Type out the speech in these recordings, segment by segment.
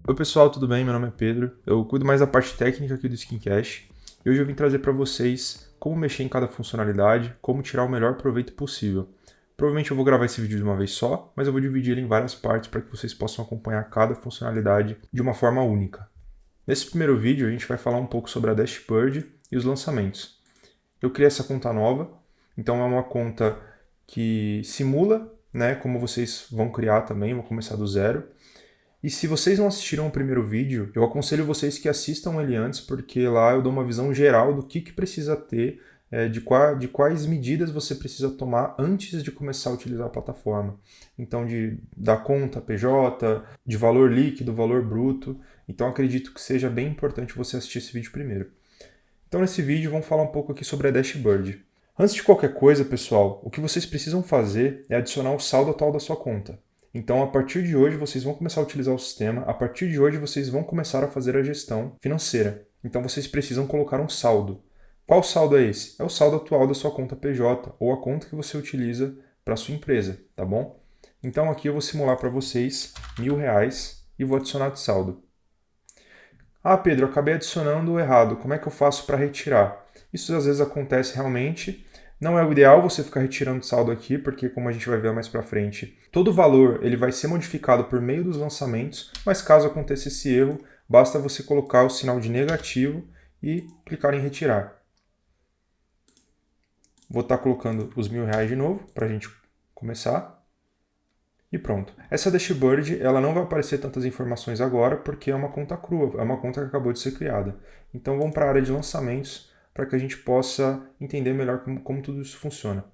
Oi pessoal, tudo bem? Meu nome é Pedro, eu cuido mais da parte técnica aqui do Skincast e hoje eu vim trazer para vocês como mexer em cada funcionalidade, como tirar o melhor proveito possível. Provavelmente eu vou gravar esse vídeo de uma vez só, mas eu vou dividir ele em várias partes para que vocês possam acompanhar cada funcionalidade de uma forma única. Nesse primeiro vídeo a gente vai falar um pouco sobre a Dashboard e os lançamentos. Eu criei essa conta nova, então é uma conta que simula, como vocês vão criar também, vou começar do zero. E se vocês não assistiram o primeiro vídeo, eu aconselho vocês que assistam ele antes, porque lá eu dou uma visão geral do que precisa ter, de quais medidas você precisa tomar antes de começar a utilizar a plataforma. Então, da conta PJ, de valor líquido, valor bruto. Então, acredito que seja bem importante você assistir esse vídeo primeiro. Então, nesse vídeo, vamos falar um pouco aqui sobre a Dashboard. Antes de qualquer coisa, pessoal, o que vocês precisam fazer é adicionar o saldo atual da sua conta. Então, a partir de hoje, vocês vão começar a utilizar o sistema. A partir de hoje, vocês vão começar a fazer a gestão financeira. Então, vocês precisam colocar um saldo. Qual saldo é esse? É o saldo atual da sua conta PJ ou a conta que você utiliza para a sua empresa, tá bom? Então, aqui eu vou simular para vocês R$1.000 e vou adicionar de saldo. Ah, Pedro, eu acabei adicionando errado. Como é que eu faço para retirar? Isso às vezes acontece realmente. Não é o ideal você ficar retirando saldo aqui, porque como a gente vai ver mais para frente, todo valor ele vai ser modificado por meio dos lançamentos, mas caso aconteça esse erro, basta você colocar o sinal de negativo e clicar em retirar. Vou estar colocando os R$1.000 de novo para a gente começar. E pronto. Essa dashboard ela não vai aparecer tantas informações agora, porque é uma conta crua, é uma conta que acabou de ser criada. Então vamos para a área de lançamentos, para que a gente possa entender melhor como tudo isso funciona.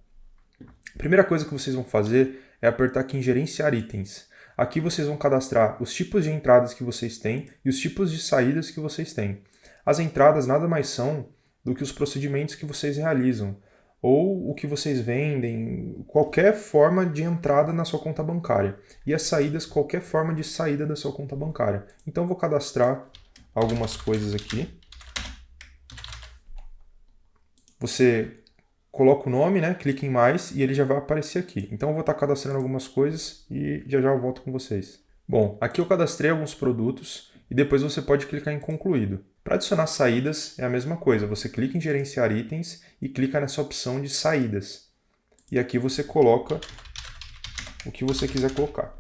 A primeira coisa que vocês vão fazer é apertar aqui em gerenciar itens. Aqui vocês vão cadastrar os tipos de entradas que vocês têm e os tipos de saídas que vocês têm. As entradas nada mais são do que os procedimentos que vocês realizam, ou o que vocês vendem, qualquer forma de entrada na sua conta bancária. E as saídas, qualquer forma de saída da sua conta bancária. Então eu vou cadastrar algumas coisas aqui. Você coloca o nome, clica em mais e ele já vai aparecer aqui. Então eu vou estar cadastrando algumas coisas e já eu volto com vocês. Bom, aqui eu cadastrei alguns produtos e depois você pode clicar em concluído. Para adicionar saídas é a mesma coisa, você clica em gerenciar itens e clica nessa opção de saídas. E aqui você coloca o que você quiser colocar.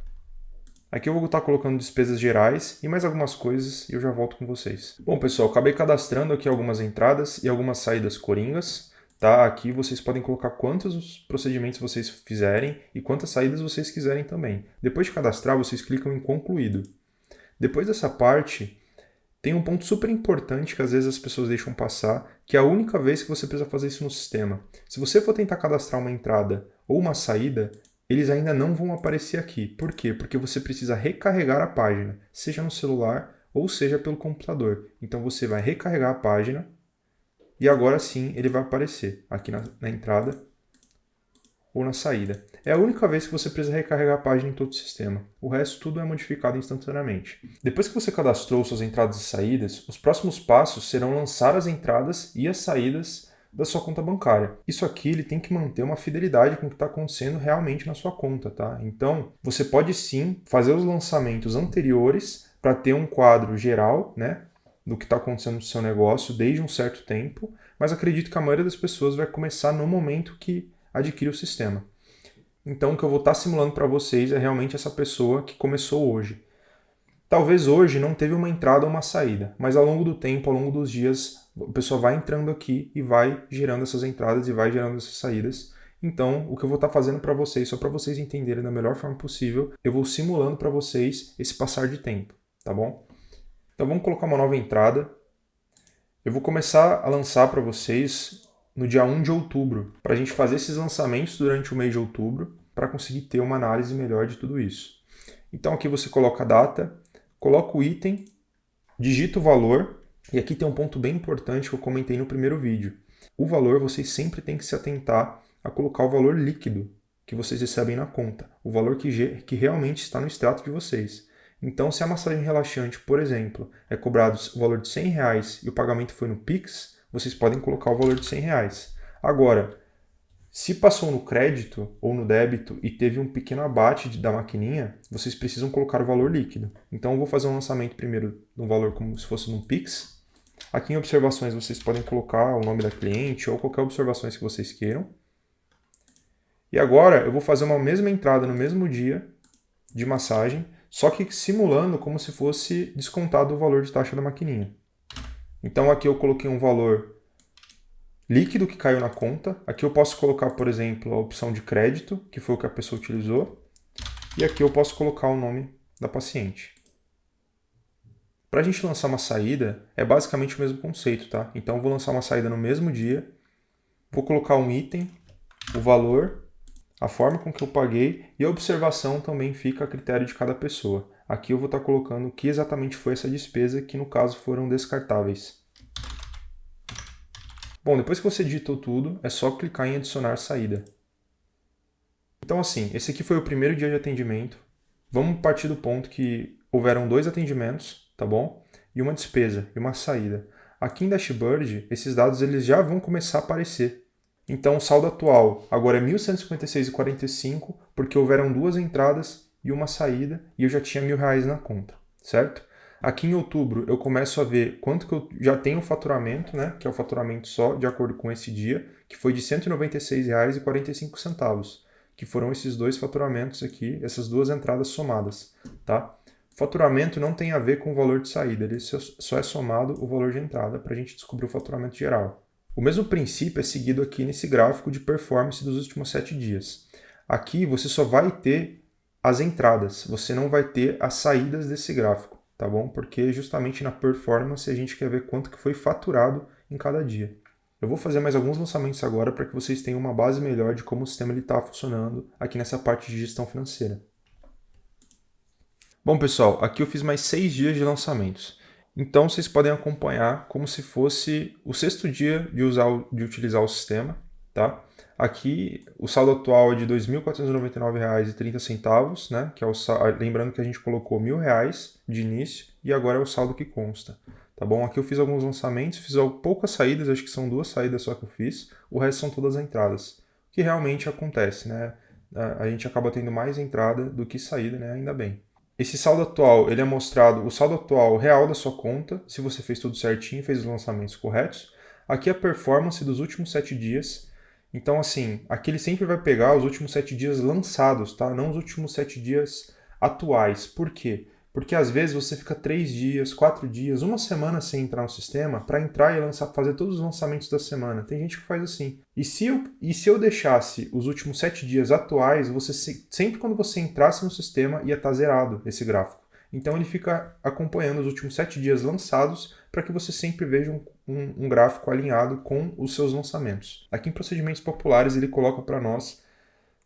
Aqui eu vou estar colocando despesas gerais e mais algumas coisas e eu já volto com vocês. Bom, pessoal, acabei cadastrando aqui algumas entradas e algumas saídas coringas. Tá? Aqui vocês podem colocar quantos procedimentos vocês fizerem e quantas saídas vocês quiserem também. Depois de cadastrar, vocês clicam em concluído. Depois dessa parte, tem um ponto super importante que às vezes as pessoas deixam passar, que é a única vez que você precisa fazer isso no sistema. Se você for tentar cadastrar uma entrada ou uma saída, eles ainda não vão aparecer aqui. Por quê? Porque você precisa recarregar a página, seja no celular ou seja pelo computador. Então você vai recarregar a página e agora sim ele vai aparecer aqui na entrada ou na saída. É a única vez que você precisa recarregar a página em todo o sistema. O resto tudo é modificado instantaneamente. Depois que você cadastrou suas entradas e saídas, os próximos passos serão lançar as entradas e as saídas da sua conta bancária. Isso aqui ele tem que manter uma fidelidade com o que está acontecendo realmente na sua conta, tá? Então, você pode sim fazer os lançamentos anteriores para ter um quadro geral, do que está acontecendo no seu negócio desde um certo tempo, mas acredito que a maioria das pessoas vai começar no momento que adquire o sistema. Então, o que eu vou estar simulando para vocês é realmente essa pessoa que começou hoje. Talvez hoje não teve uma entrada ou uma saída, mas ao longo do tempo, ao longo dos dias, a pessoa vai entrando aqui e vai gerando essas entradas e vai gerando essas saídas. Então, o que eu vou estar fazendo para vocês, só para vocês entenderem da melhor forma possível, eu vou simulando para vocês esse passar de tempo, tá bom? Então, vamos colocar uma nova entrada. Eu vou começar a lançar para vocês no dia 1 de outubro, para a gente fazer esses lançamentos durante o mês de outubro, para conseguir ter uma análise melhor de tudo isso. Então, aqui você coloca a data, coloca o item, digita o valor, e aqui tem um ponto bem importante que eu comentei no primeiro vídeo. O valor, vocês sempre têm que se atentar a colocar o valor líquido que vocês recebem na conta, o valor que realmente está no extrato de vocês. Então, se a massagem relaxante, por exemplo, é cobrado o valor de R$100 e o pagamento foi no Pix, vocês podem colocar o valor de R$100. Agora, Se passou no crédito ou no débito e teve um pequeno abate da maquininha, vocês precisam colocar o valor líquido. Então eu vou fazer um lançamento primeiro no valor como se fosse num Pix. Aqui em observações vocês podem colocar o nome da cliente ou qualquer observações que vocês queiram. E agora eu vou fazer uma mesma entrada no mesmo dia de massagem, só que simulando como se fosse descontado o valor de taxa da maquininha. Então aqui eu coloquei um valor líquido que caiu na conta. Aqui eu posso colocar, por exemplo, a opção de crédito, que foi o que a pessoa utilizou. E aqui eu posso colocar o nome da paciente. Para a gente lançar uma saída, é basicamente o mesmo conceito, tá? Então eu vou lançar uma saída no mesmo dia, vou colocar um item, o valor, a forma com que eu paguei e a observação também fica a critério de cada pessoa. Aqui eu vou estar colocando o que exatamente foi essa despesa, que no caso foram descartáveis. Bom, depois que você digitou tudo, é só clicar em adicionar saída. Então assim, esse aqui foi o primeiro dia de atendimento. Vamos partir do ponto que houveram 2 atendimentos, tá bom? E uma despesa e uma saída. Aqui em Dashboard, esses dados eles já vão começar a aparecer. Então o saldo atual agora é 1.156,45 porque houveram 2 entradas e uma saída e eu já tinha R$1.000 na conta, certo? Aqui em outubro eu começo a ver quanto que eu já tenho o faturamento, né, que é o faturamento só de acordo com esse dia, que foi de R$ 196,45, que foram esses 2 faturamentos aqui, essas 2 entradas somadas, tá? Faturamento não tem a ver com o valor de saída, ele só é somado o valor de entrada para a gente descobrir o faturamento geral. O mesmo princípio é seguido aqui nesse gráfico de performance dos últimos 7 dias. Aqui você só vai ter as entradas, você não vai ter as saídas desse gráfico, tá bom? Porque justamente na performance a gente quer ver quanto que foi faturado em cada dia. Eu vou fazer mais alguns lançamentos agora para que vocês tenham uma base melhor de como o sistema está funcionando aqui nessa parte de gestão financeira. Bom, pessoal, aqui eu fiz mais 6 dias de lançamentos. Então, vocês podem acompanhar como se fosse o 6º dia de utilizar o sistema, tá? Aqui, o saldo atual é de R$ 2.499,30, né? Que é lembrando que a gente colocou R$1.000 de início e agora é o saldo que consta, tá bom? Aqui eu fiz alguns lançamentos, fiz poucas saídas, acho que são 2 saídas só que eu fiz, o resto são todas entradas, o que realmente acontece, né? A gente acaba tendo mais entrada do que saída, né? Ainda bem. Esse saldo atual, ele é mostrado o saldo atual real da sua conta, se você fez tudo certinho, fez os lançamentos corretos. Aqui a performance dos últimos 7 dias. Então, assim, aqui ele sempre vai pegar os últimos 7 dias lançados, tá? Não os últimos 7 dias atuais. Por quê? Porque às vezes você fica 3 dias, 4 dias, uma semana sem entrar no sistema para entrar e fazer todos os lançamentos da semana. Tem gente que faz assim. E se eu deixasse os últimos 7 dias atuais, sempre quando você entrasse no sistema ia estar zerado esse gráfico. Então ele fica acompanhando os últimos 7 dias lançados para que você sempre veja um gráfico alinhado com os seus lançamentos. Aqui em procedimentos populares ele coloca para nós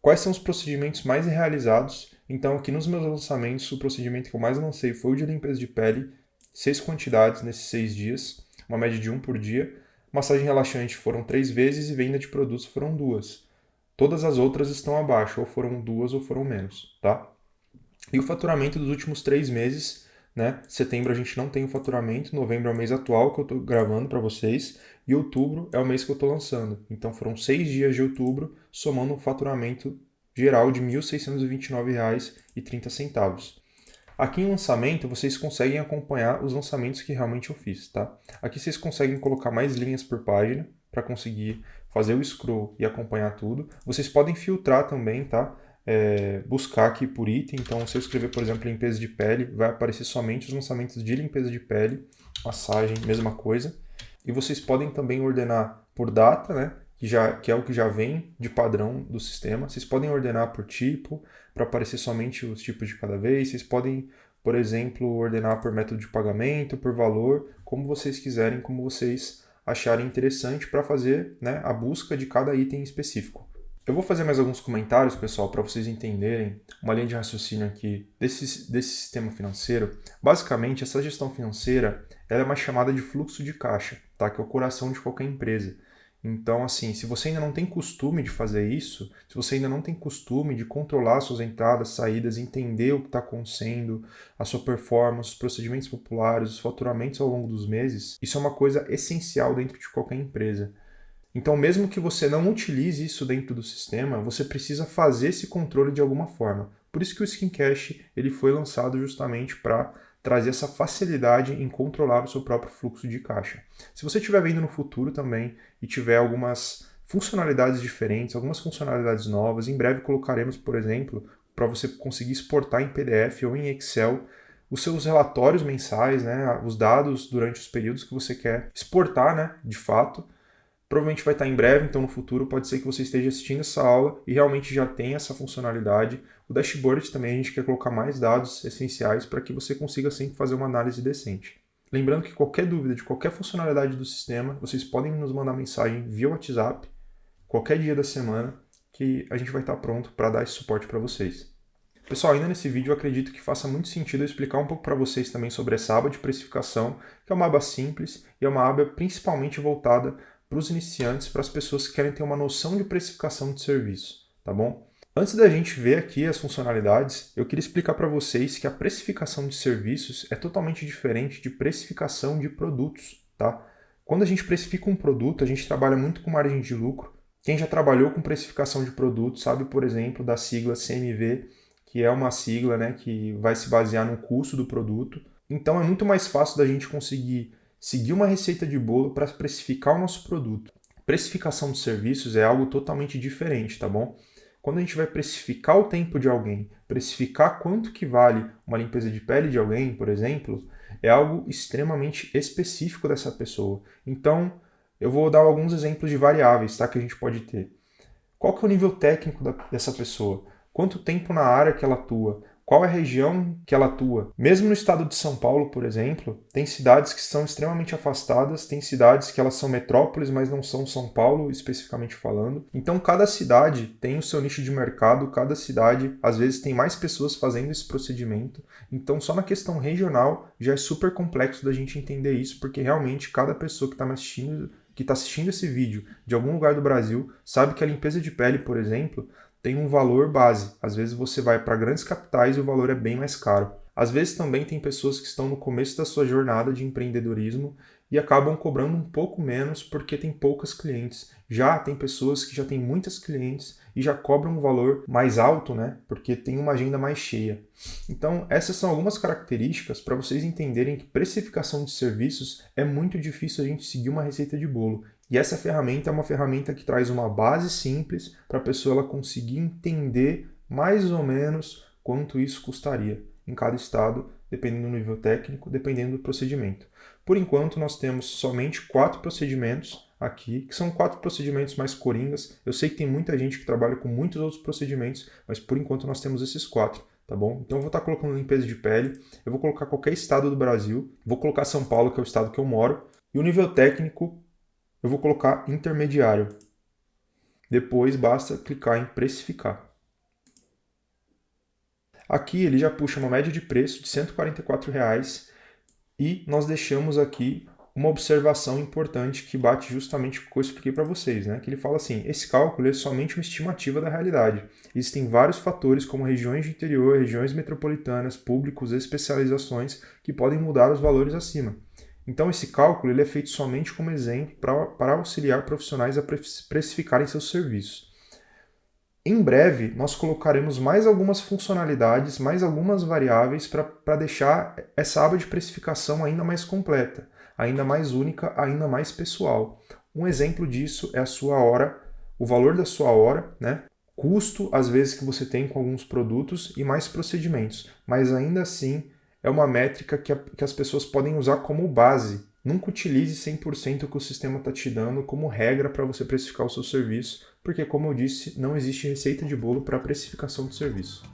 quais são os procedimentos mais realizados. Então, aqui nos meus lançamentos, o procedimento que eu mais lancei foi o de limpeza de pele, 6 quantidades nesses 6 dias, uma média de 1 por dia. Massagem relaxante foram 3 vezes e venda de produtos foram 2. Todas as outras estão abaixo, ou foram 2 ou foram menos, tá? E o faturamento dos últimos 3 meses, né? Setembro a gente não tem o faturamento, novembro é o mês atual que eu estou gravando para vocês, e outubro é o mês que eu estou lançando. Então foram 6 dias de outubro, somando um faturamento geral de R$ 1.629,30. Aqui em lançamento, vocês conseguem acompanhar os lançamentos que realmente eu fiz, tá? Aqui vocês conseguem colocar mais linhas por página para conseguir fazer o scroll e acompanhar tudo. Vocês podem filtrar também, tá? Buscar aqui por item. Então, se eu escrever, por exemplo, limpeza de pele, vai aparecer somente os lançamentos de limpeza de pele, massagem, mesma coisa. E vocês podem também ordenar por data, né? Que é o que já vem de padrão do sistema. Vocês podem ordenar por tipo, para aparecer somente os tipos de cada vez. Vocês podem, por exemplo, ordenar por método de pagamento, por valor, como vocês quiserem, como vocês acharem interessante para fazer, né, a busca de cada item específico. Eu vou fazer mais alguns comentários, pessoal, para vocês entenderem uma linha de raciocínio aqui desse sistema financeiro. Basicamente, essa gestão financeira ela é uma chamada de fluxo de caixa, tá? Que é o coração de qualquer empresa. Então, assim, se você ainda não tem costume de fazer isso, se você ainda não tem costume de controlar suas entradas, saídas, entender o que está acontecendo, a sua performance, os procedimentos populares, os faturamentos ao longo dos meses, isso é uma coisa essencial dentro de qualquer empresa. Então, mesmo que você não utilize isso dentro do sistema, você precisa fazer esse controle de alguma forma. Por isso que o Skin Cash ele foi lançado justamente para trazer essa facilidade em controlar o seu próprio fluxo de caixa. Se você estiver vendo no futuro também e tiver algumas funcionalidades diferentes, algumas funcionalidades novas, em breve colocaremos, por exemplo, para você conseguir exportar em PDF ou em Excel os seus relatórios mensais, né, os dados durante os períodos que você quer exportar, né, de fato. Provavelmente vai estar em breve, então no futuro pode ser que você esteja assistindo essa aula e realmente já tenha essa funcionalidade. O dashboard também a gente quer colocar mais dados essenciais para que você consiga sempre fazer uma análise decente. Lembrando que qualquer dúvida de qualquer funcionalidade do sistema, vocês podem nos mandar mensagem via WhatsApp, qualquer dia da semana, que a gente vai estar pronto para dar esse suporte para vocês. Pessoal, ainda nesse vídeo eu acredito que faça muito sentido eu explicar um pouco para vocês também sobre essa aba de precificação, que é uma aba simples e é uma aba principalmente voltada para os iniciantes, para as pessoas que querem ter uma noção de precificação de serviço, tá bom? Antes da gente ver aqui as funcionalidades, eu queria explicar para vocês que a precificação de serviços é totalmente diferente de precificação de produtos, tá? Quando a gente precifica um produto, a gente trabalha muito com margem de lucro. Quem já trabalhou com precificação de produtos sabe, por exemplo, da sigla CMV, que é uma sigla, né, que vai se basear no custo do produto. Então é muito mais fácil da gente conseguir seguir uma receita de bolo para precificar o nosso produto. Precificação de serviços é algo totalmente diferente, tá bom? Quando a gente vai precificar o tempo de alguém, precificar quanto que vale uma limpeza de pele de alguém, por exemplo, é algo extremamente específico dessa pessoa. Então, eu vou dar alguns exemplos de variáveis, tá, que a gente pode ter. Qual que é o nível técnico dessa pessoa? Quanto tempo na área que ela atua? Qual é a região que ela atua? Mesmo no estado de São Paulo, por exemplo, tem cidades que são extremamente afastadas, tem cidades que elas são metrópoles, mas não são São Paulo, especificamente falando. Então, cada cidade tem o seu nicho de mercado, cada cidade, às vezes, tem mais pessoas fazendo esse procedimento. Então, só na questão regional, já é super complexo da gente entender isso, porque realmente cada pessoa que está me assistindo, que está assistindo esse vídeo de algum lugar do Brasil, sabe que a limpeza de pele, por exemplo, tem um valor base. Às vezes você vai para grandes capitais e o valor é bem mais caro. Às vezes também tem pessoas que estão no começo da sua jornada de empreendedorismo e acabam cobrando um pouco menos porque tem poucas clientes. Já tem pessoas que já têm muitas clientes e já cobram um valor mais alto, né? Porque tem uma agenda mais cheia. Então, essas são algumas características para vocês entenderem que precificação de serviços é muito difícil a gente seguir uma receita de bolo. E essa ferramenta é uma ferramenta que traz uma base simples para a pessoa ela conseguir entender mais ou menos quanto isso custaria em cada estado, dependendo do nível técnico, dependendo do procedimento. Por enquanto, nós temos somente 4 procedimentos aqui, que são 4 procedimentos mais coringas. Eu sei que tem muita gente que trabalha com muitos outros procedimentos, mas por enquanto nós temos esses 4. Tá bom? Então eu vou estar colocando limpeza de pele, eu vou colocar qualquer estado do Brasil, vou colocar São Paulo, que é o estado que eu moro, e o nível técnico eu vou colocar intermediário. Depois basta clicar em precificar. Aqui ele já puxa uma média de preço de R$ 144,00 e nós deixamos aqui uma observação importante que bate justamente com o que eu expliquei para vocês, né? Que ele fala assim, esse cálculo é somente uma estimativa da realidade. Existem vários fatores como regiões de interior, regiões metropolitanas, públicos e especializações que podem mudar os valores acima. Então esse cálculo ele é feito somente como exemplo para auxiliar profissionais a precificarem seus serviços. Em breve, nós colocaremos mais algumas funcionalidades, mais algumas variáveis para deixar essa aba de precificação ainda mais completa, ainda mais única, ainda mais pessoal. Um exemplo disso é a sua hora, o valor da sua hora, né? Custo, às vezes, que você tem com alguns produtos e mais procedimentos, mas ainda assim é uma métrica que as pessoas podem usar como base. Nunca utilize 100% o que o sistema está te dando como regra para você precificar o seu serviço, porque, como eu disse, não existe receita de bolo para precificação de serviço.